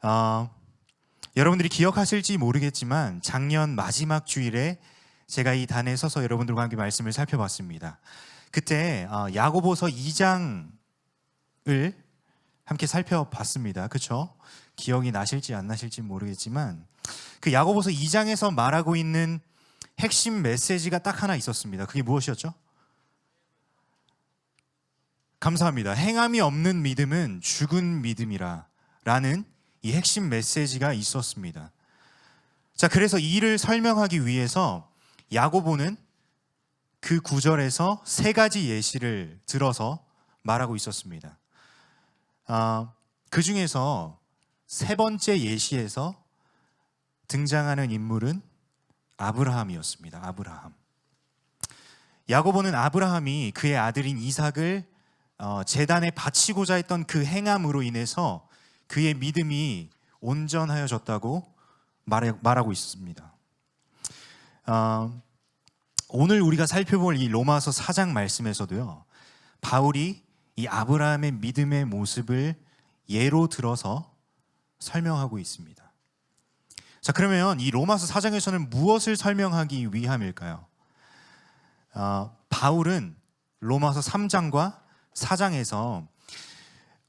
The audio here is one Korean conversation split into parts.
어, 여러분들이 기억하실지 모르겠지만 작년 마지막 주일에 제가 이 단에 서서 여러분들과 함께 말씀을 살펴봤습니다. 그때 야고보서 2장을 함께 살펴봤습니다. 그렇죠? 기억이 나실지 안 나실지 모르겠지만 그 야고보서 2장에서 말하고 있는 핵심 메시지가 딱 하나 있었습니다. 그게 무엇이었죠? 감사합니다. 행함이 없는 믿음은 죽은 믿음이라 라는 이 핵심 메시지가 있었습니다. 자, 그래서 이를 설명하기 위해서 야고보는 그 구절에서 세 가지 예시를 들어서 말하고 있었습니다. 그 중에서 세 번째 예시에서 등장하는 인물은 아브라함이었습니다. 아브라함. 야고보는 아브라함이 그의 아들인 이삭을 제단에 바치고자 했던 그 행함으로 인해서 그의 믿음이 온전하여졌다고 말하고 있습니다. 오늘 우리가 살펴볼 이 로마서 4장 말씀에서도요, 바울이 이 아브라함의 믿음의 모습을 예로 들어서 설명하고 있습니다. 자, 그러면 이 로마서 4장에서는 무엇을 설명하기 위함일까요? 바울은 로마서 3장과 4장에서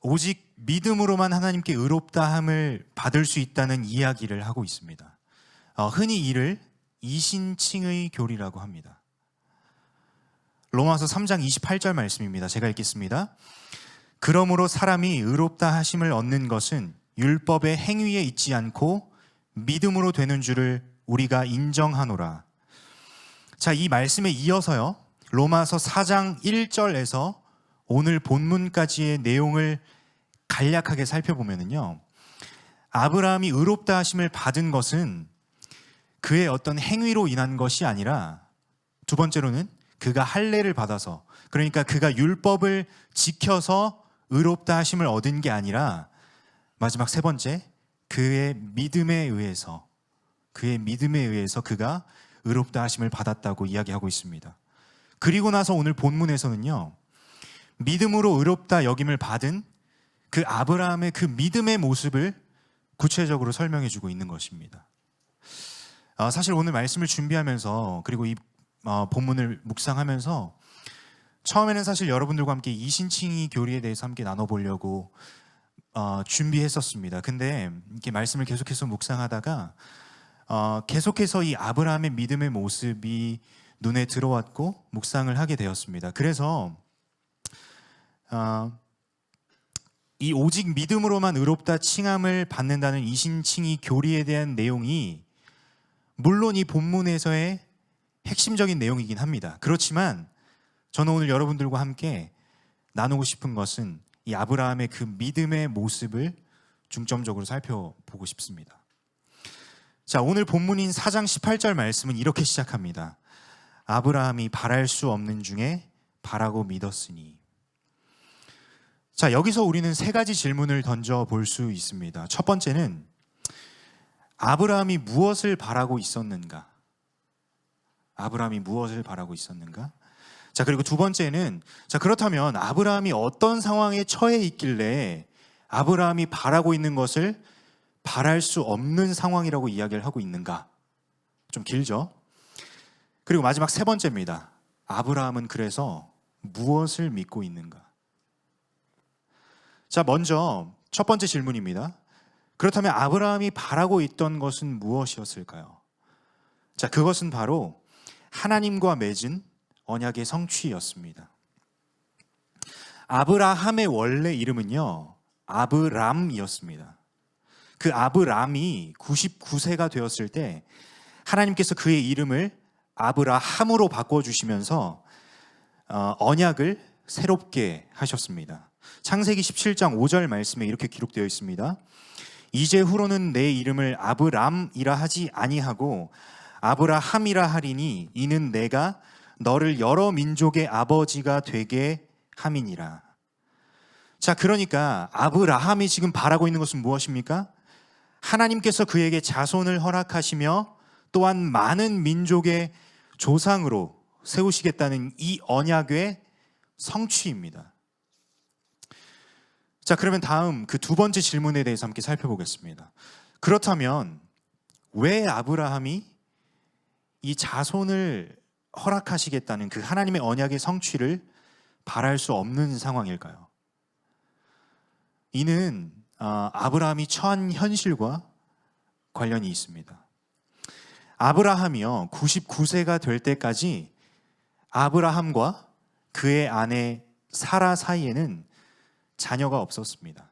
오직 믿음으로만 하나님께 의롭다함을 받을 수 있다는 이야기를 하고 있습니다. 흔히 이를 이신칭의 교리라고 합니다. 로마서 3장 28절 말씀입니다. 제가 읽겠습니다. 그러므로 사람이 의롭다 하심을 얻는 것은 율법의 행위에 있지 않고 믿음으로 되는 줄을 우리가 인정하노라. 자, 이 말씀에 이어서요, 로마서 4장 1절에서 오늘 본문까지의 내용을 간략하게 살펴보면요, 아브라함이 의롭다 하심을 받은 것은 그의 어떤 행위로 인한 것이 아니라, 두 번째로는 그가 할례를 받아서, 그러니까 그가 율법을 지켜서 의롭다 하심을 얻은 게 아니라, 마지막 세 번째, 그의 믿음에 의해서 그가 의롭다 하심을 받았다고 이야기하고 있습니다. 그리고 나서 오늘 본문에서는요, 믿음으로 의롭다 여김을 받은 그 아브라함의 그 믿음의 모습을 구체적으로 설명해 주고 있는 것입니다. 사실 오늘 말씀을 준비하면서, 그리고 이 본문을 묵상하면서 처음에는 사실 여러분들과 함께 이신칭의 교리에 대해서 함께 나눠보려고 준비했었습니다. 근데 이렇게 말씀을 계속해서 묵상하다가 계속해서 이 아브라함의 믿음의 모습이 눈에 들어왔고 묵상을 하게 되었습니다. 그래서 이 오직 믿음으로만 의롭다 칭함을 받는다는 이신칭의 교리에 대한 내용이 물론 이 본문에서의 핵심적인 내용이긴 합니다. 그렇지만 저는 오늘 여러분들과 함께 나누고 싶은 것은 이 아브라함의 그 믿음의 모습을 중점적으로 살펴보고 싶습니다. 자, 오늘 본문인 4장 18절 말씀은 이렇게 시작합니다. 아브라함이 바랄 수 없는 중에 바라고 믿었으니. 자, 여기서 우리는 세 가지 질문을 던져볼 수 있습니다. 첫 번째는 아브라함이 무엇을 바라고 있었는가? 아브라함이 무엇을 바라고 있었는가? 자, 그리고 두 번째는, 자, 그렇다면 아브라함이 어떤 상황에 처해 있길래 아브라함이 바라고 있는 것을 바랄 수 없는 상황이라고 이야기를 하고 있는가? 좀 길죠? 그리고 마지막 세 번째입니다. 아브라함은 그래서 무엇을 믿고 있는가? 자, 먼저 첫 번째 질문입니다. 그렇다면 아브라함이 바라고 있던 것은 무엇이었을까요? 자, 그것은 바로 하나님과 맺은 언약의 성취였습니다. 아브라함의 원래 이름은요, 아브람이었습니다. 그 아브람이 99세가 되었을 때 하나님께서 그의 이름을 아브라함으로 바꿔주시면서 언약을 새롭게 하셨습니다. 창세기 17장 5절 말씀에 이렇게 기록되어 있습니다. 이제 후로는 내 이름을 아브람이라 하지 아니하고 아브라함이라 하리니 이는 내가 너를 여러 민족의 아버지가 되게 함이니라. 자, 그러니까 아브라함이 지금 바라고 있는 것은 무엇입니까? 하나님께서 그에게 자손을 허락하시며 또한 많은 민족의 조상으로 세우시겠다는 이 언약의 성취입니다. 자, 그러면 다음 그 두 번째 질문에 대해서 함께 살펴보겠습니다. 그렇다면 왜 아브라함이 이 자손을 허락하시겠다는 그 하나님의 언약의 성취를 바랄 수 없는 상황일까요? 이는 아브라함이 처한 현실과 관련이 있습니다. 아브라함이요 99세가 될 때까지 아브라함과 그의 아내 사라 사이에는 자녀가 없었습니다.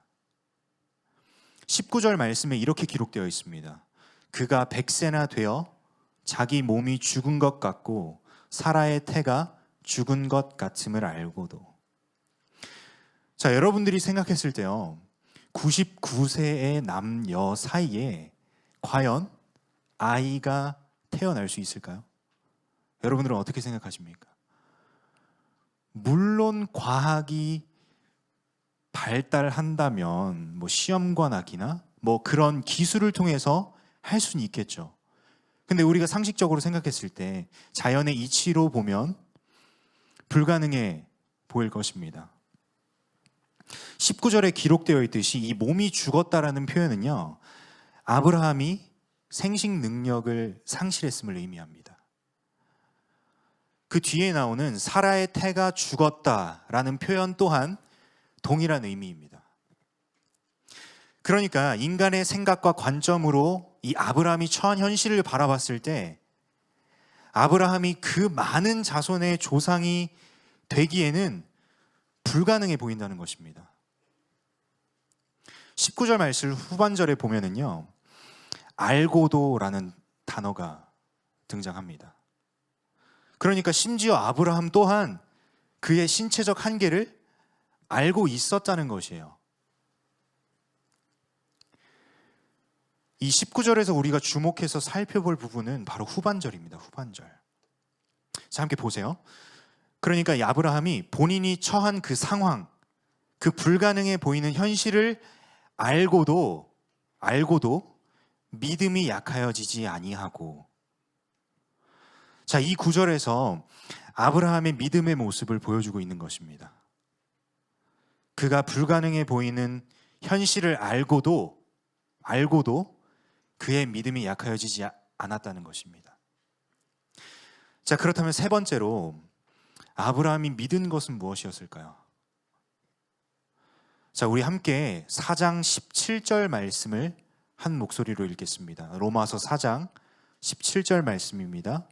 19절 말씀에 이렇게 기록되어 있습니다. 그가 100세나 되어 자기 몸이 죽은 것 같고 사라의 태가 죽은 것 같음을 알고도. 자, 여러분들이 생각했을 때요 99세의 남녀 사이에 과연 아이가 태어날 수 있을까요? 여러분들은 어떻게 생각하십니까? 물론 과학이 발달한다면 시험관악이나 그런 기술을 통해서 할 수는 있겠죠. 근데 우리가 상식적으로 생각했을 때 자연의 이치로 보면 불가능해 보일 것입니다. 19절에 기록되어 있듯이 이 몸이 죽었다라는 표현은요 아브라함이 생식 능력을 상실했음을 의미합니다. 그 뒤에 나오는 사라의 태가 죽었다라는 표현 또한 동일한 의미입니다. 그러니까 인간의 생각과 관점으로 이 아브라함이 처한 현실을 바라봤을 때 아브라함이 그 많은 자손의 조상이 되기에는 불가능해 보인다는 것입니다. 19절 말씀 후반절에 보면은요 알고도라는 단어가 등장합니다. 그러니까 심지어 아브라함 또한 그의 신체적 한계를 알고 있었다는 것이에요. 이 19절에서 우리가 주목해서 살펴볼 부분은 바로 후반절입니다. 후반절. 자, 함께 보세요. 그러니까 이 아브라함이 본인이 처한 그 상황, 그 불가능해 보이는 현실을 알고도 믿음이 약하여지지 아니하고. 자, 이 구절에서 아브라함의 믿음의 모습을 보여주고 있는 것입니다. 그가 불가능해 보이는 현실을 알고도 그의 믿음이 약하여지지 않았다는 것입니다. 자, 그렇다면 세 번째로 아브라함이 믿은 것은 무엇이었을까요? 자, 우리 함께 4장 17절 말씀을 한 목소리로 읽겠습니다. 로마서 4장 17절 말씀입니다.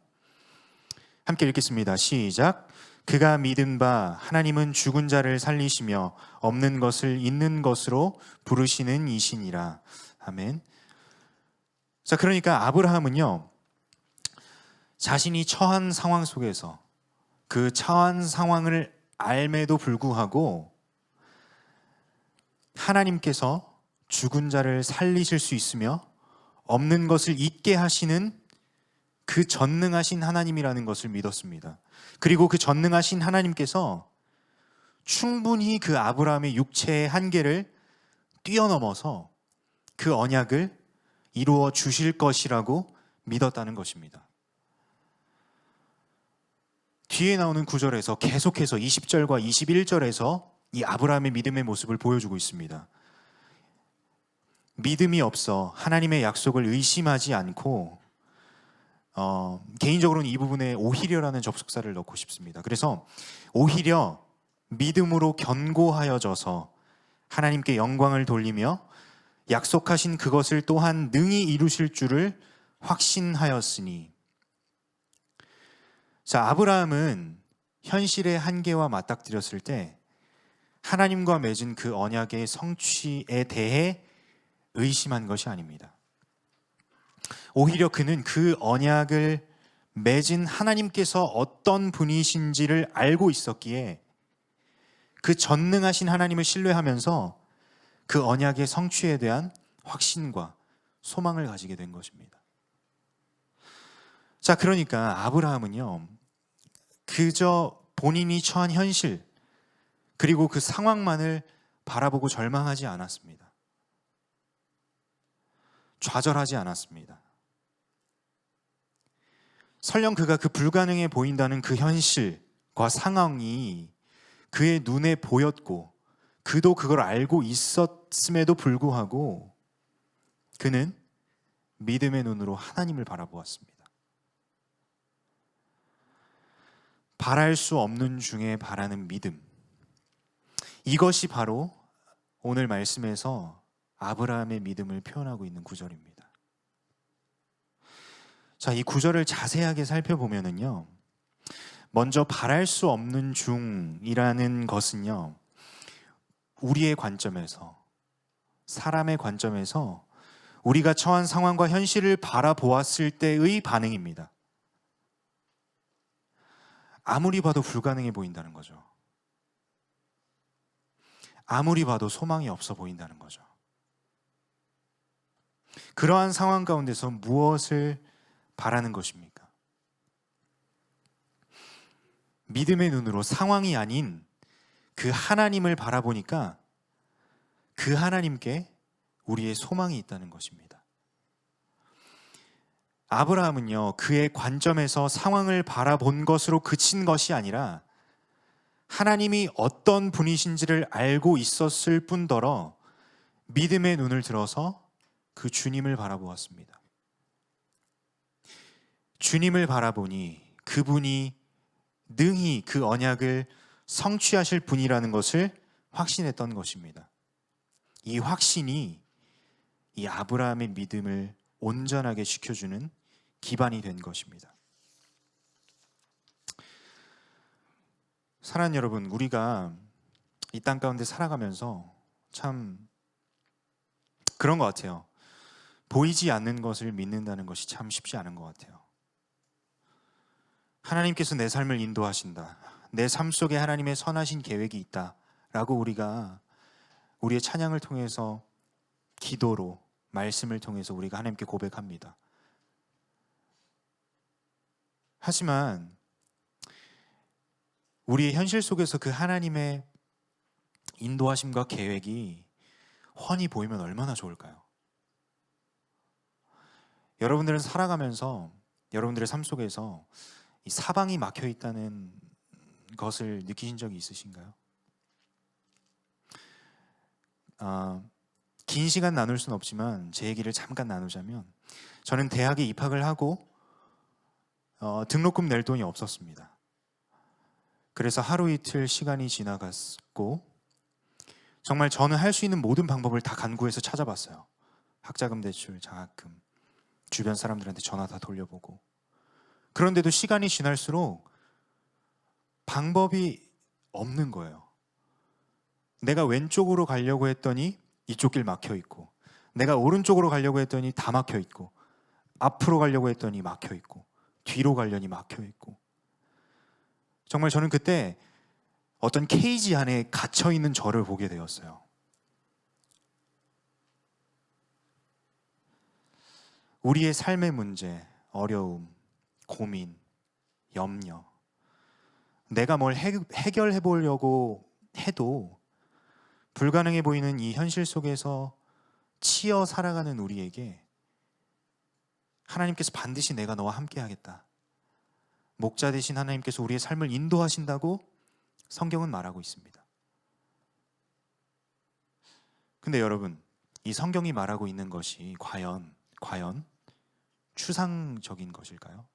함께 읽겠습니다. 시작. 그가 믿은 바 하나님은 죽은 자를 살리시며 없는 것을 있는 것으로 부르시는 이시니라. 아멘. 자, 그러니까 아브라함은요 자신이 처한 상황 속에서 그 처한 상황을 알매도 불구하고 하나님께서 죽은 자를 살리실 수 있으며 없는 것을 있게 하시는 그 전능하신 하나님이라는 것을 믿었습니다. 그리고 그 전능하신 하나님께서 충분히 그 아브라함의 육체의 한계를 뛰어넘어서 그 언약을 이루어 주실 것이라고 믿었다는 것입니다. 뒤에 나오는 구절에서 계속해서 20절과 21절에서 이 아브라함의 믿음의 모습을 보여주고 있습니다. 믿음이 없어 하나님의 약속을 의심하지 않고 개인적으로는 이 부분에 오히려라는 접속사를 넣고 싶습니다. 그래서 오히려 믿음으로 견고하여져서 하나님께 영광을 돌리며 약속하신 그것을 또한 능히 이루실 줄을 확신하였으니. 자, 아브라함은 현실의 한계와 맞닥뜨렸을 때 하나님과 맺은 그 언약의 성취에 대해 의심한 것이 아닙니다. 오히려 그는 그 언약을 맺은 하나님께서 어떤 분이신지를 알고 있었기에 그 전능하신 하나님을 신뢰하면서 그 언약의 성취에 대한 확신과 소망을 가지게 된 것입니다. 자, 그러니까 아브라함은요 그저 본인이 처한 현실 그리고 그 상황만을 바라보고 절망하지 않았습니다. 좌절하지 않았습니다. 설령 그가 그 불가능해 보인다는 그 현실과 상황이 그의 눈에 보였고 그도 그걸 알고 있었음에도 불구하고 그는 믿음의 눈으로 하나님을 바라보았습니다. 바랄 수 없는 중에 바라는 믿음. 이것이 바로 오늘 말씀에서 아브라함의 믿음을 표현하고 있는 구절입니다. 자, 이 구절을 자세하게 살펴보면은요, 먼저 바랄 수 없는 중이라는 것은요, 우리의 관점에서, 사람의 관점에서 우리가 처한 상황과 현실을 바라보았을 때의 반응입니다. 아무리 봐도 불가능해 보인다는 거죠. 아무리 봐도 소망이 없어 보인다는 거죠. 그러한 상황 가운데서 무엇을 바라는 것입니까? 믿음의 눈으로 상황이 아닌 그 하나님을 바라보니까 그 하나님께 우리의 소망이 있다는 것입니다. 아브라함은요, 그의 관점에서 상황을 바라본 것으로 그친 것이 아니라 하나님이 어떤 분이신지를 알고 있었을 뿐더러 믿음의 눈을 들어서 그 주님을 바라보았습니다. 주님을 바라보니 그분이 능히 그 언약을 성취하실 분이라는 것을 확신했던 것입니다. 이 확신이 이 아브라함의 믿음을 온전하게 지켜주는 기반이 된 것입니다. 사랑하는 여러분, 우리가 이 땅 가운데 살아가면서 참 그런 것 같아요. 보이지 않는 것을 믿는다는 것이 참 쉽지 않은 것 같아요. 하나님께서 내 삶을 인도하신다. 내 삶 속에 하나님의 선하신 계획이 있다. 라고 우리가 우리의 찬양을 통해서, 기도로, 말씀을 통해서 우리가 하나님께 고백합니다. 하지만 우리의 현실 속에서 그 하나님의 인도하심과 계획이 훤히 보이면 얼마나 좋을까요? 여러분들은 살아가면서 여러분들의 삶 속에서 이 사방이 막혀 있다는 것을 느끼신 적이 있으신가요? 긴 시간 나눌 수는 없지만 제 얘기를 잠깐 나누자면, 저는 대학에 입학을 하고 등록금 낼 돈이 없었습니다. 그래서 하루 이틀 시간이 지나갔고, 정말 저는 할 수 있는 모든 방법을 다 간구해서 찾아봤어요. 학자금 대출, 장학금, 주변 사람들한테 전화 다 돌려보고. 그런데도 시간이 지날수록 방법이 없는 거예요. 내가 왼쪽으로 가려고 했더니 이쪽 길 막혀 있고, 내가 오른쪽으로 가려고 했더니 다 막혀 있고, 앞으로 가려고 했더니 막혀 있고, 뒤로 가려니 막혀 있고. 정말 저는 그때 어떤 케이지 안에 갇혀 있는 저를 보게 되었어요. 우리의 삶의 문제, 어려움, 고민, 염려, 내가 뭘 해결해 보려고 해도 불가능해 보이는 이 현실 속에서 치여 살아가는 우리에게 하나님께서 반드시 내가 너와 함께 하겠다, 목자 되신 하나님께서 우리의 삶을 인도하신다고 성경은 말하고 있습니다. 근데 여러분, 이 성경이 말하고 있는 것이 과연 추상적인 것일까요?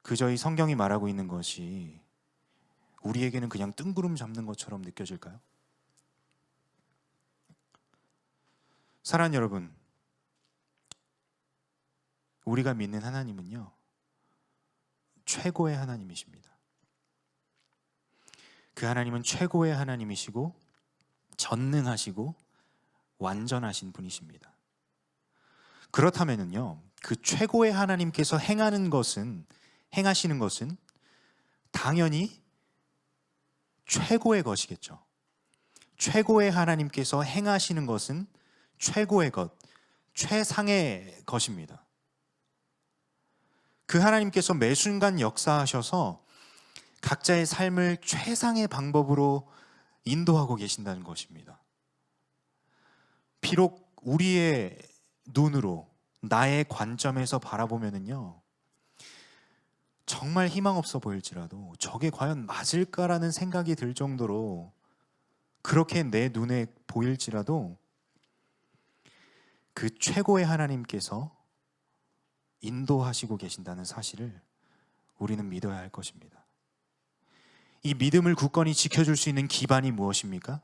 그저 이 성경이 말하고 있는 것이 우리에게는 그냥 뜬구름 잡는 것처럼 느껴질까요? 사랑하는 여러분, 우리가 믿는 하나님은요, 최고의 하나님이십니다. 그 하나님은 최고의 하나님이시고 전능하시고 완전하신 분이십니다. 그렇다면은요, 그 최고의 하나님께서 행하시는 것은 당연히 최고의 것이겠죠. 최고의 하나님께서 행하시는 것은 최고의 것, 최상의 것입니다. 그 하나님께서 매 순간 역사하셔서 각자의 삶을 최상의 방법으로 인도하고 계신다는 것입니다. 비록 우리의 눈으로, 나의 관점에서 바라보면은요, 정말 희망 없어 보일지라도 저게 과연 맞을까라는 생각이 들 정도로 그렇게 내 눈에 보일지라도 그 최고의 하나님께서 인도하시고 계신다는 사실을 우리는 믿어야 할 것입니다. 이 믿음을 굳건히 지켜줄 수 있는 기반이 무엇입니까?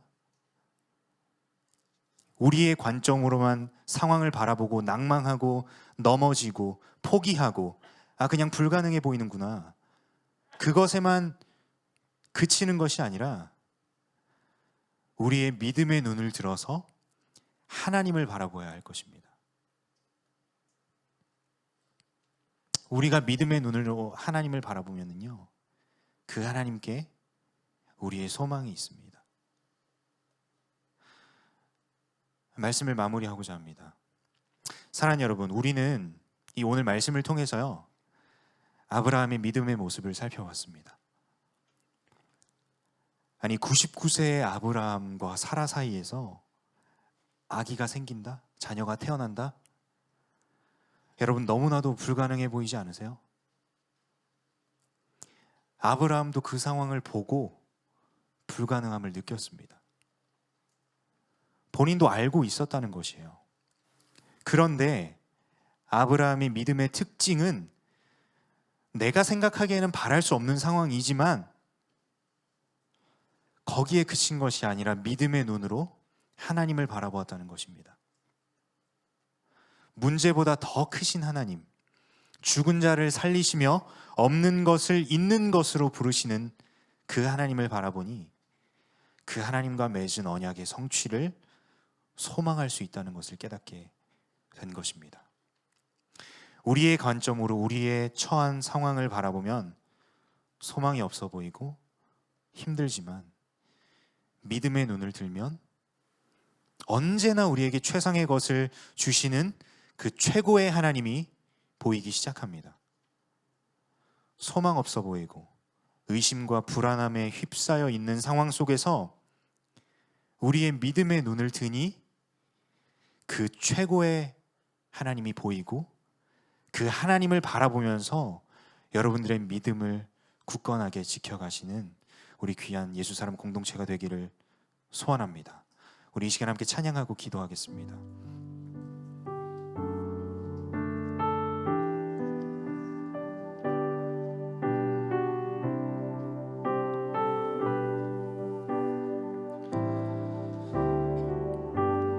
우리의 관점으로만 상황을 바라보고 낭망하고 넘어지고 포기하고 그냥 불가능해 보이는구나, 그것에만 그치는 것이 아니라 우리의 믿음의 눈을 들어서 하나님을 바라보아야 할 것입니다. 우리가 믿음의 눈으로 하나님을 바라보면요, 그 하나님께 우리의 소망이 있습니다. 말씀을 마무리하고자 합니다. 사랑하는 여러분, 우리는 이 오늘 말씀을 통해서요, 아브라함의 믿음의 모습을 살펴봤습니다. 아니, 99세의 아브라함과 사라 사이에서 아기가 생긴다? 자녀가 태어난다? 여러분, 너무나도 불가능해 보이지 않으세요? 아브라함도 그 상황을 보고 불가능함을 느꼈습니다. 본인도 알고 있었다는 것이에요. 그런데 아브라함의 믿음의 특징은 내가 생각하기에는 바랄 수 없는 상황이지만 거기에 그친 것이 아니라 믿음의 눈으로 하나님을 바라보았다는 것입니다. 문제보다 더 크신 하나님, 죽은 자를 살리시며 없는 것을 있는 것으로 부르시는 그 하나님을 바라보니 그 하나님과 맺은 언약의 성취를 소망할 수 있다는 것을 깨닫게 된 것입니다. 우리의 관점으로 우리의 처한 상황을 바라보면 소망이 없어 보이고 힘들지만 믿음의 눈을 들면 언제나 우리에게 최상의 것을 주시는 그 최고의 하나님이 보이기 시작합니다. 소망 없어 보이고 의심과 불안함에 휩싸여 있는 상황 속에서 우리의 믿음의 눈을 드니 그 최고의 하나님이 보이고 그 하나님을 바라보면서 여러분들의 믿음을 굳건하게 지켜가시는 우리 귀한 예수사람 공동체가 되기를 소원합니다. 우리 이 시간 함께 찬양하고 기도하겠습니다.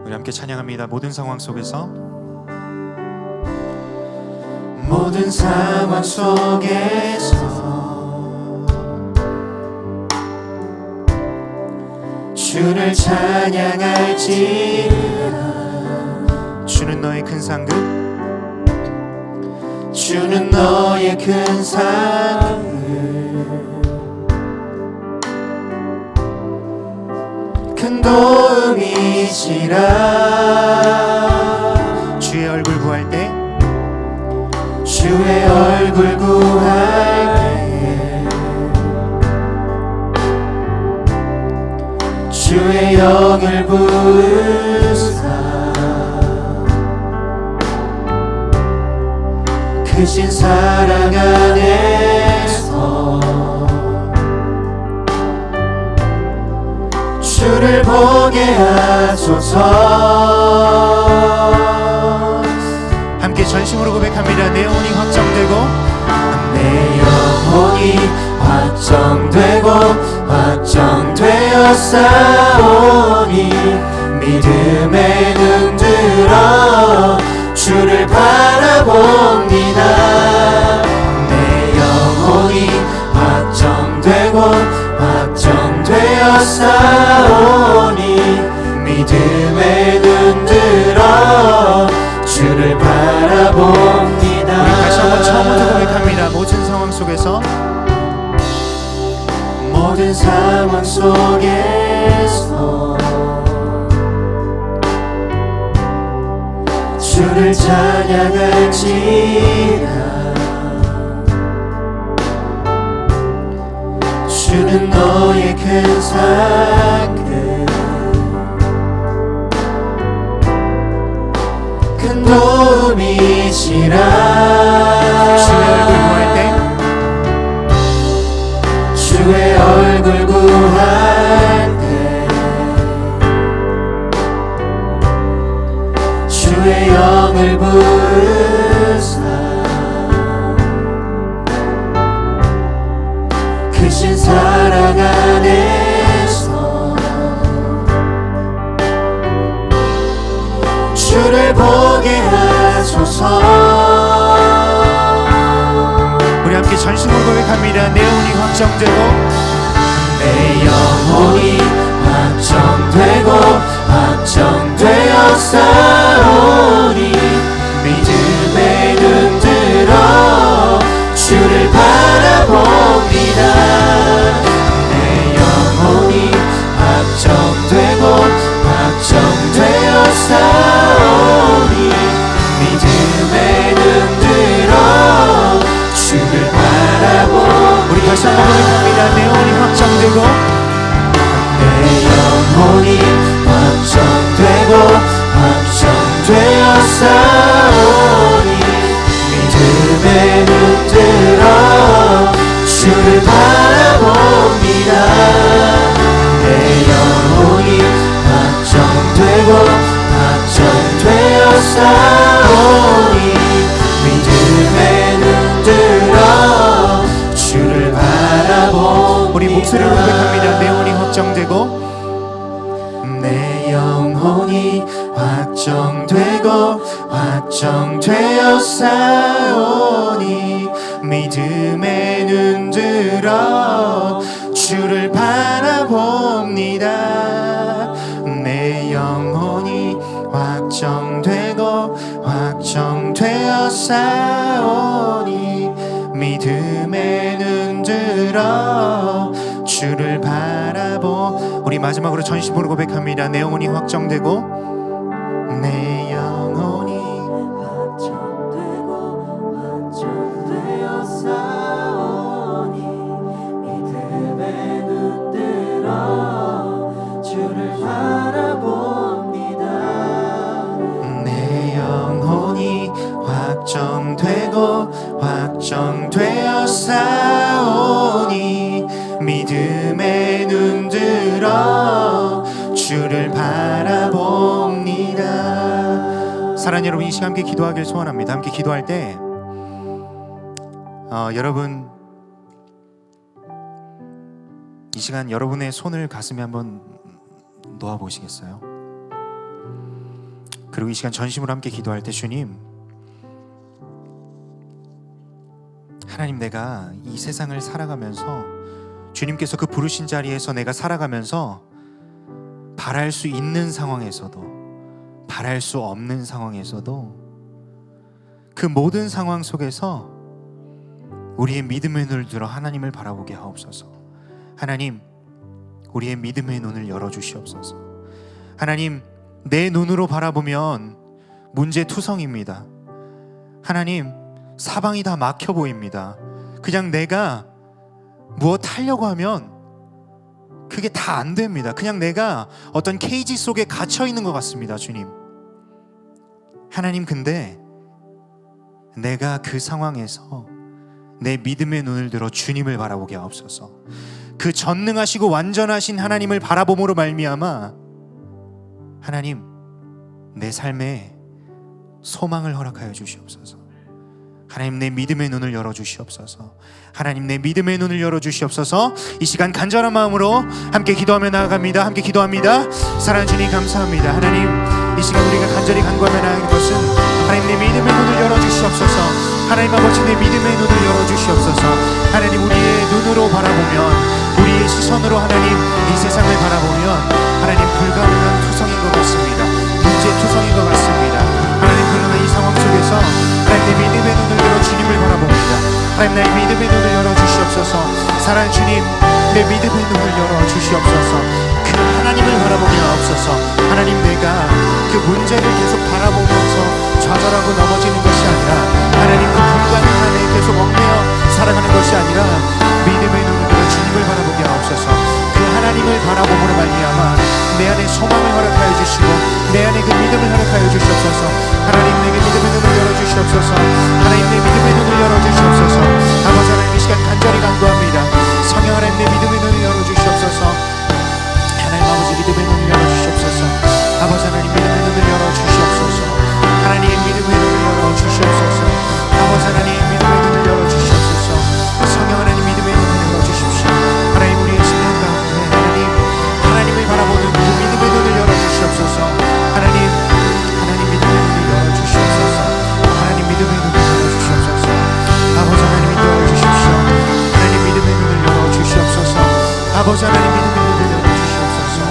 우리 함께 찬양합니다. 모든 상황 속에서, 모든 상황 속에서 주를 찬양할지라. 주는 너의 큰 상급, 주는 너의 큰 상급, 큰 도움이시라. 주의 얼굴 구할 때, 주의 얼굴 구할 때 주의 영을 부으사 크신 사랑 안에서 주를 보게 하소서. 함께 전심으로 고백합니다. 내 영혼이 확정되고, 내 영혼이 확정되고 확정되었사오니 믿음의 눈 들어 주를 바라봅니다. 내 영혼이 확정되고 확정되었사오니 믿음의 눈 들어 주를 바라봅니다. 우리 다시 한번 처음부터 고백합니다. 모든 상황 속에서, 모든 상황 속에서 주를 찬양할지라. 주는 너의 큰 상급, 큰 도움이시라. 주의 얼굴 구할 때, 주의 얼굴 구할 때 영광을 부으사 크신 사랑 안에서 주를 보게 하소서. 우리 함께 전심으로 고백합니다. 내 영혼이 확정되고 내 영혼이 확정되고 확정되어 싸우니 믿음에 눈들어 주를 바라봅니다. 내 영혼이 확정되고 확정되어 싸우니 믿음에 눈들어 주를 바라봅니다. 우리 다시 한번 고백합니다. 내 영혼이 확정되고 내 영혼이 확정되고 확정되어 싸우니 믿음에 눈들어 주를 바라봅니다. 내 영혼이 확정되고 확정되어 싸우니 믿음에 눈들어 주를 바라봅니다. 우리 목소리로 고백합니다. 내 영혼이 확정되고 내 영혼이 확정되고 확정되어 싸우니 믿음에 눈들어 주를 바라봅니다. 내 영혼이 확정되고 확정되어 싸우니 믿음에 눈들어 주를 바라보. 우리 마지막으로 전심으로 고백합니다. 내 영혼이 확정되고 내 영혼이 확정되고 확정되어 싸우니 믿음에 눈들어 주를 바라봅니다. 내 영혼이 확정되고 확정되어 싸우니 믿음에 눈들어 주를 바라봅니다. 사랑하는 여러분, 이 시간 함께 기도하길 소원합니다. 함께 기도할 때 여러분 이 시간 여러분의 손을 가슴에 한번 놓아 보시겠어요? 그리고 이 시간 전심으로 함께 기도할 때 주님, 하나님, 내가 이 세상을 살아가면서 주님께서 그 부르신 자리에서 내가 살아가면서 바랄 수 있는 상황에서도 바랄 수 없는 상황에서도 그 모든 상황 속에서 우리의 믿음의 눈을 들어 하나님을 바라보게 하옵소서. 하나님, 우리의 믿음의 눈을 열어주시옵소서. 하나님, 내 눈으로 바라보면 문제투성입니다. 하나님, 사방이 다 막혀 보입니다. 그냥 내가 무엇 하려고 하면 그게 다 안 됩니다. 그냥 내가 어떤 케이지 속에 갇혀 있는 것 같습니다. 주님, 하나님, 근데 내가 그 상황에서 내 믿음의 눈을 들어 주님을 바라보게 하옵소서. 그 전능하시고 완전하신 하나님을 바라봄으로 말미암아 하나님, 내 삶에 소망을 허락하여 주시옵소서. 하나님, 내 믿음의 눈을 열어주시옵소서. 하나님, 내 믿음의 눈을 열어주시옵소서. 이 시간 간절한 마음으로 함께 기도하며 나아갑니다. 함께 기도합니다. 사랑하는 주님, 감사합니다. 하나님, 이 시간 우리가 간절히 간구하며 나아가는 것은 하나님, 내 믿음의 눈을 열어주시옵소서. 하나님 아버지, 내 믿음의 눈을 열어주시옵소서. 하나님, 우리의 눈으로 바라보면, 우리의 시선으로 하나님 이 세상을 바라보면 하나님 불가능한 투성인 것 같습니다. 문제 투성인 것 같습니다. 하나님, 그러나 이 상황 속에서 하나님, 내 믿음의 눈을 열어 주님을 바라봅니다. 하나님, 나의 믿음의 눈을 열어주시옵소서. 사랑하는 주님, 내 믿음의 눈을 열어주시옵소서. 그 하나님을 바라보게 하옵소서. 하나님, 내가 그 문제를 계속 바라보면서 좌절하고 넘어지는 것이 아니라 하나님, 그 불가능함에 계속 얽매여 살아가는 것이 아니라 믿음의 눈을 들어 주님을 바라보게 하옵소서. 그 하나님을 바라봄으로 말미암아 내 안에 소망을 허락하여 주시고 내 안에 그 믿음을 허락하여 주시옵소서. 하나님, 내게 믿음의 눈을 열어주시옵소서. 하나님, 내 믿음의 눈을 열어주시옵소서. 아버지 하나님, 이 시간 간절히 간구합니다. 성령 하나님, 내 믿음의 눈을 열어주시옵소서. 하나님 아버지, 믿음의 눈을 열어주시옵소서. 아버지 하나님, 믿음의 눈을 열어주시옵소서. 하나님, 믿음의 아버지 하나님 믿음의 눈을 열어주시옵소서.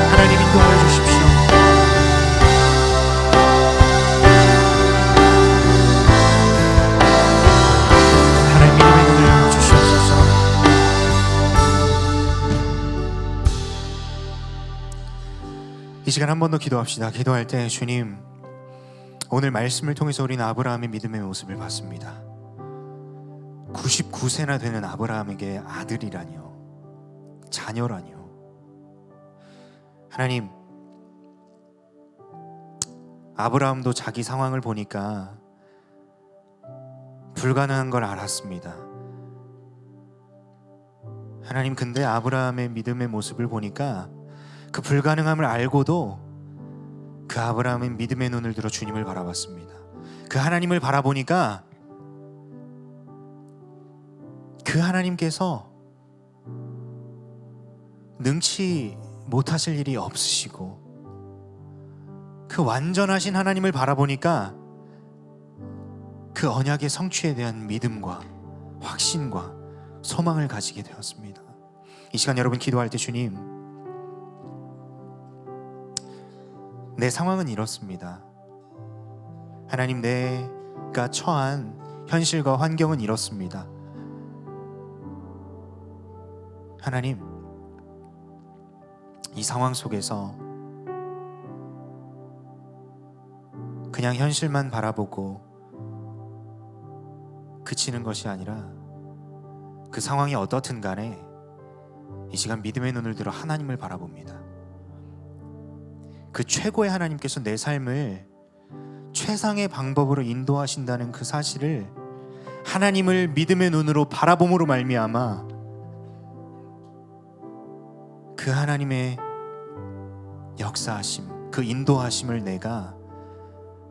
하나님 인도하여 주십시오. 하나님 믿음의 눈을 열어주시옵소서. 이 시간 한 번 더 기도합시다. 기도할 때 주님, 오늘 말씀을 통해서 우리는 아브라함의 믿음의 모습을 봤습니다. 99세나 되는 아브라함에게 아들이라니요, 자녀라니요. 하나님, 아브라함도 자기 상황을 보니까 불가능한 걸 알았습니다. 하나님, 근데 아브라함의 믿음의 모습을 보니까 그 불가능함을 알고도 그 아브라함의 믿음의 눈을 들어 주님을 바라봤습니다. 그 하나님을 바라보니까 그 하나님께서 능치 못하실 일이 없으시고, 그 완전하신 하나님을 바라보니까 그 언약의 성취에 대한 믿음과 확신과 소망을 가지게 되었습니다. 이 시간 여러분 기도할 때, 주님, 내 상황은 이렇습니다. 하나님, 내가 처한 현실과 환경은 이렇습니다. 하나님, 이 상황 속에서 그냥 현실만 바라보고 그치는 것이 아니라 그 상황이 어떻든 간에 이 시간 믿음의 눈을 들어 하나님을 바라봅니다. 그 최고의 하나님께서 내 삶을 최상의 방법으로 인도하신다는 그 사실을, 하나님을 믿음의 눈으로 바라봄으로 말미암아 그 하나님의 역사하심, 그 인도하심을 내가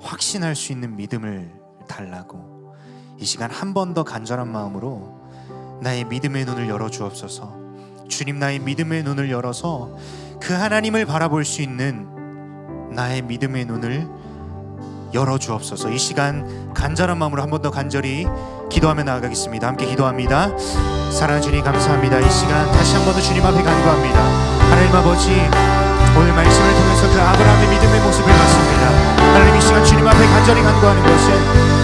확신할 수 있는 믿음을 달라고, 이 시간 한 번 더 간절한 마음으로 나의 믿음의 눈을 열어주옵소서. 주님, 나의 믿음의 눈을 열어서 그 하나님을 바라볼 수 있는 나의 믿음의 눈을 열어주옵소서. 이 시간 간절한 마음으로 한 번 더 간절히 기도하며 나아가겠습니다. 함께 기도합니다. 사랑하는 주님, 감사합니다. 이 시간 다시 한 번 더 주님 앞에 간구합니다. 하나님 아버지, 오늘 말씀을 통해서 그 아브라함의 믿음의 모습을 봤습니다. 하나님, 이 시간 주님 앞에 간절히 간구하는 것은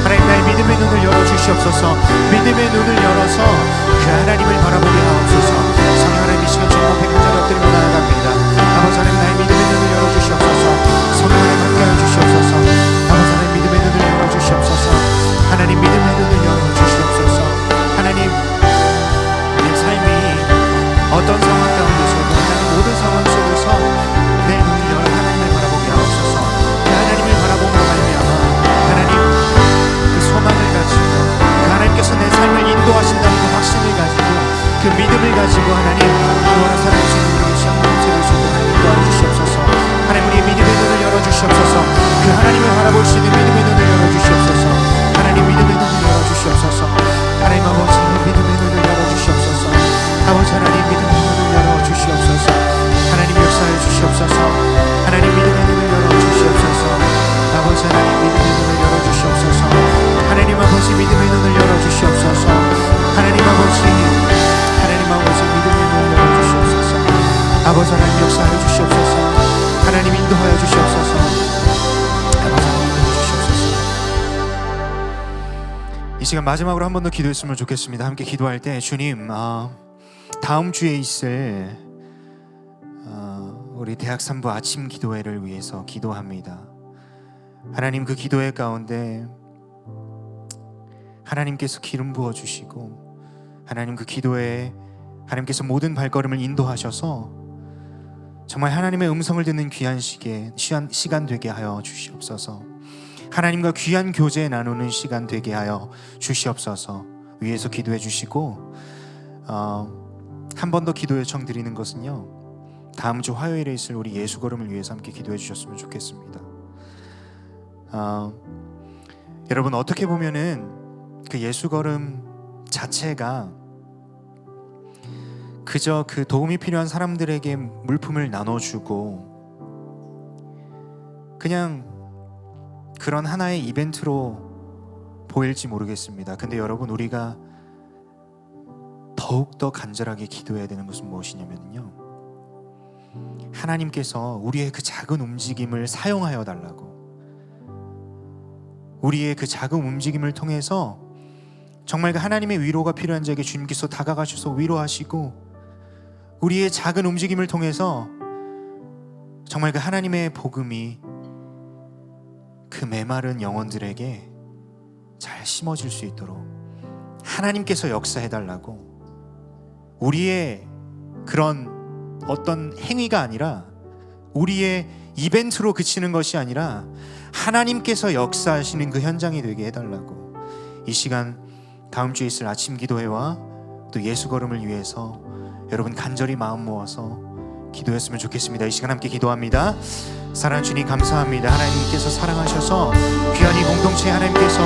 하나님, 나의 믿음의 눈을 열어주시옵소서. 믿음의 눈을 열어서 그 하나님을 바라보게 하옵소서. 성령 하나님, 이 시간 주님 앞에 간절히 엎드리며 나아갑니다. 아버지 하나님, 나의 믿음의 눈을 열어주시옵소서. 성령 하나님, 함께하여 주시옵소서. 아버지 하나님, 믿음의 눈을 열어주시옵소서. 하나님, 믿음의 눈을 열어주시옵소서. 하나님, 내 삶이 어떤 상황 가운데서도 하나님, 모든 상황 속에서 내 눈을 열어 하나님을 바라보게 하옵소서. 그 하나님을 바라보므로 말미암아 하나님, 그 소망을 가지고 그 하나님께서 내 삶을 인도하신다는 그 확신을 가지고 그 믿음을 가지고 하나님, 너와 살아계시는 우리 시험 세울 수 있는 하나님 도와주시옵소서. 하나님, 우리의 믿음의 눈을 열어주시옵소서. 그 하나님을 바라볼 수 있는 믿음의 눈을 열어주시옵소서. 하나님, 믿음의 눈을 열어주시옵소서. 하나님 아버지, 믿음의 눈을 열어주시옵소서. 아버지 하나님, 믿음의 눈을 열어주시옵소서. 하나님, 역사해 주시옵소서. 하나님, 믿음의 눈을 열어주시옵소서. 아버지 하나님, 믿음의 눈을 열어주시옵소서. 하나님 아버지, 믿음의 눈을 열어주시옵소서. 하나님 아버지, 믿음의 눈을 열어주시옵소서. 아버지 하나님, 역사해 주시옵소서. 하나님, 인도하여 주시옵소서. 아버지 하나님, 인도해 주시옵소서. 이 시간 마지막으로 한 번 더 기도했으면 좋겠습니다. 함께 기도할 때, 주님, 다음 주에 있을 우리 대학 3부 아침 기도회를 위해서 기도합니다. 하나님, 그 기도회 가운데 하나님께서 기름 부어 주시고, 하나님 그 기도회에 하나님께서 모든 발걸음을 인도하셔서 정말 하나님의 음성을 듣는 귀한 시간 되게 하여 주시옵소서. 하나님과 귀한 교제 나누는 시간 되게 하여 주시옵소서. 위에서 기도해 주시고, 한 번 더 기도 요청 드리는 것은요, 다음 주 화요일에 있을 우리 예수걸음을 위해서 함께 기도해 주셨으면 좋겠습니다. 여러분, 어떻게 보면은 그 예수걸음 자체가 그저 그 도움이 필요한 사람들에게 물품을 나눠주고 그냥 그런 하나의 이벤트로 보일지 모르겠습니다. 근데 여러분, 우리가 더 더욱더 간절하게 기도해야 되는 것은 무엇이냐면요, 하나님께서 우리의 그 작은 움직임을 사용하여 달라고, 우리의 그 작은 움직임을 통해서 정말 그 하나님의 위로가 필요한 자에게 주님께서 다가가셔서 위로하시고, 우리의 작은 움직임을 통해서 정말 그 하나님의 복음이 그 메마른 영혼들에게 잘 심어질 수 있도록 하나님께서 역사해달라고, 우리의 그런 어떤 행위가 아니라, 우리의 이벤트로 그치는 것이 아니라 하나님께서 역사하시는 그 현장이 되게 해달라고, 이 시간 다음 주에 있을 아침 기도회와 또 예수 걸음을 위해서 여러분 간절히 마음 모아서 기도했으면 좋겠습니다. 이 시간 함께 기도합니다. 사랑하는 주님 감사합니다. 하나님께서 사랑하셔서 귀한 이 공동체에 하나님께서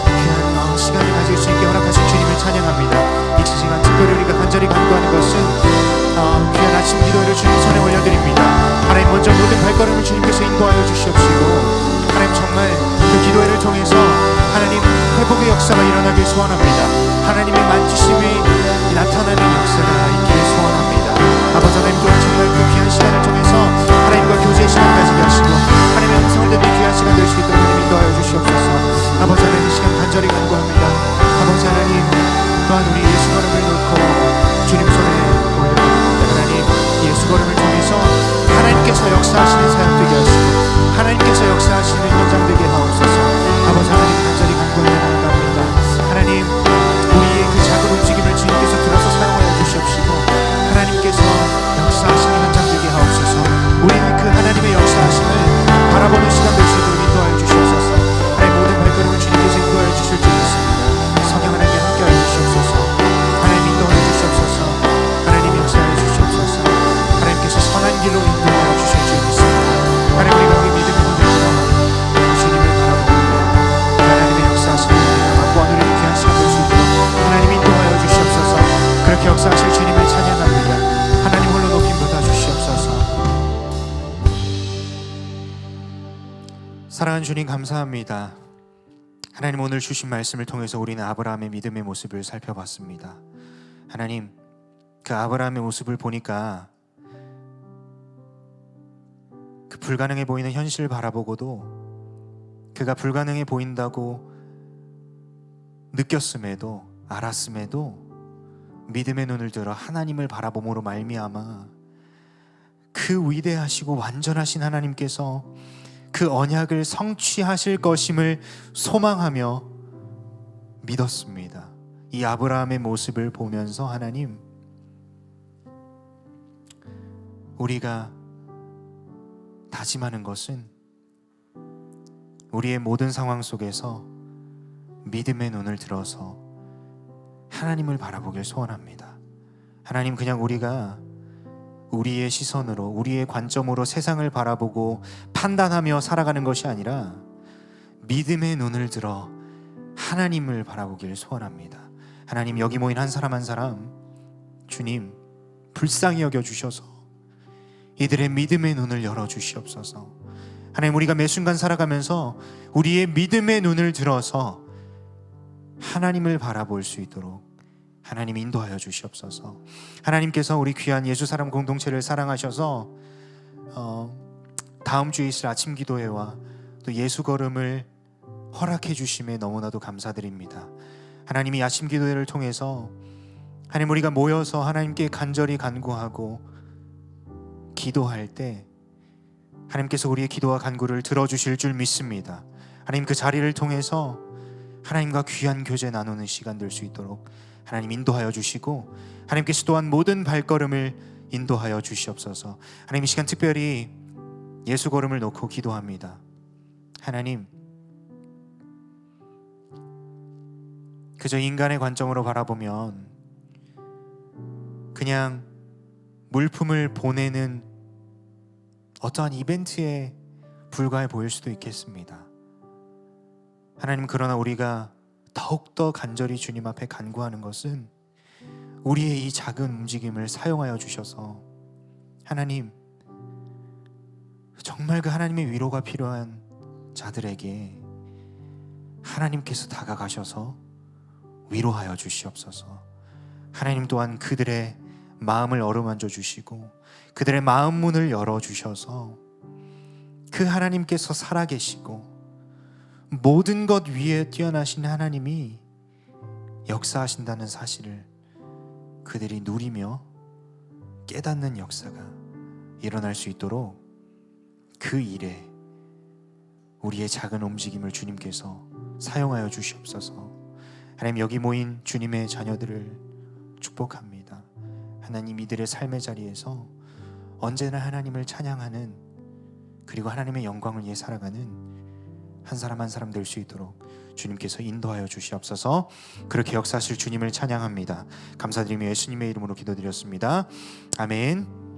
귀한 시간을 가질 수 있게 허락하신 주님을 찬양합니다. 이 시간 특별히 우리가 간절히 간구하는 것은 귀한 아침 기도회를 주님 손에 올려드립니다. 하나님 먼저 모든 발걸음을 주님께서 인도하여 주시옵시고, 하나님 정말 그 기도회를 통해서 하나님 회복의 역사가 일어나길 소원합니다. 하나님의 만지심이 나타나는 역사가 있기를 소원합니다. 아버지 하나님, 또한 정말 그 귀한 시간을 통해서 하나님과 교제의 시간 가지게 하시고 하나님의 음성을 듣는 귀한 시간 될 수 있도록 하나님 인도하여 주시옵소서. 아버지 하나님, 이 시간 간절히 간구합니다. 아버지 하나님, 또한 우리 예수 걸음을 놓고 주님 손에 올려드립니다. 하나님, 예수 걸음을 통해서 하나님께서 역사하시는 사역 되게 하시고 하나님께서 역사하시는 현장 되게 하옵소서. 아버지 하나님, 간절히 간구하며 나아갑니다. 하나님, 우리의 그 작은 움직임을 주님께서 들어서 사용하여 주시옵시고 하나님께서 역사하시는 현장 되게 하옵소서. 우리는 그 하나님의 역사하심을 바라보는 시간 될 수 있도록 인도하여 주시옵소서. 하나님, 모든 발걸음을 주님께서 인도하여 주실 줄 믿습니다. 성령 하나님 함께하여 주시옵소서. 하나님 인도하여 주시옵소서. 하나님 역사하여 주시옵소서. 하나님께서 선한 길로 인도하여 주실 줄 믿습니다. 하나님, 우리가 우리 믿음의 눈을 들어 주님을 바라봅니다. 하나님의 역사하심을 우리가 맛보아 누리는 귀한 시간 될 수 있도록 하나님 인도하여 주시옵소서. 그렇게 역사하실 주님을 찬양합니다. 하나님 홀로 높임 받아 주시옵소서. 사랑하는 주님 감사합니다. 하나님, 오늘 주신 말씀을 통해서 우리는 아브라함의 믿음의 모습을 살펴봤습니다. 하나님, 그 아브라함의 모습을 보니까 그 불가능해 보이는 현실을 바라보고도 그가 불가능해 보인다고 느꼈음에도 알았음에도 믿음의 눈을 들어 하나님을 바라봄으로 말미암아 그 위대하시고 완전하신 하나님께서 그 언약을 성취하실 것임을 소망하며 믿었습니다. 이 아브라함의 모습을 보면서 하나님, 우리가 다짐하는 것은 우리의 모든 상황 속에서 믿음의 눈을 들어서 하나님을 바라보길 소원합니다. 하나님, 그냥 우리가 우리의 시선으로, 우리의 관점으로 세상을 바라보고 판단하며 살아가는 것이 아니라 믿음의 눈을 들어 하나님을 바라보길 소원합니다. 하나님, 여기 모인 한 사람 한 사람 주님 불쌍히 여겨주셔서 이들의 믿음의 눈을 열어주시옵소서. 하나님, 우리가 매 순간 살아가면서 우리의 믿음의 눈을 들어서 하나님을 바라볼 수 있도록 하나님 인도하여 주시옵소서. 하나님께서 우리 귀한 예수사람 공동체를 사랑하셔서 다음 주에 있을 아침 기도회와 또 예수 걸음을 허락해 주심에 너무나도 감사드립니다. 하나님이 아침 기도회를 통해서 하나님, 우리가 모여서 하나님께 간절히 간구하고 기도할 때 하나님께서 우리의 기도와 간구를 들어주실 줄 믿습니다. 하나님, 그 자리를 통해서 하나님과 귀한 교제 나누는 시간 될 수 있도록 하나님 인도하여 주시고, 하나님께서 또한 모든 발걸음을 인도하여 주시옵소서. 하나님, 이 시간 특별히 예수 걸음을 놓고 기도합니다. 하나님, 그저 인간의 관점으로 바라보면 그냥 물품을 보내는 어떠한 이벤트에 불과해 보일 수도 있겠습니다. 하나님, 그러나 우리가 더욱더 간절히 주님 앞에 간구하는 것은 우리의 이 작은 움직임을 사용하여 주셔서 하나님, 정말 그 하나님의 위로가 필요한 자들에게 하나님께서 다가가셔서 위로하여 주시옵소서. 하나님 또한 그들의 마음을 어루만져 주시고 그들의 마음 문을 열어 주셔서 그 하나님께서 살아계시고 모든 것 위에 뛰어나신 하나님이 역사하신다는 사실을 그들이 누리며 깨닫는 역사가 일어날 수 있도록 그 일에 우리의 작은 움직임을 주님께서 사용하여 주시옵소서. 하나님, 여기 모인 주님의 자녀들을 축복합니다. 하나님, 이들의 삶의 자리에서 언제나 하나님을 찬양하는, 그리고 하나님의 영광을 위해 살아가는 한 사람 한 사람 될 수 있도록 주님께서 인도하여 주시옵소서. 그렇게 역사하실 주님을 찬양합니다. 감사드리며 예수님의 이름으로 기도드렸습니다. 아멘.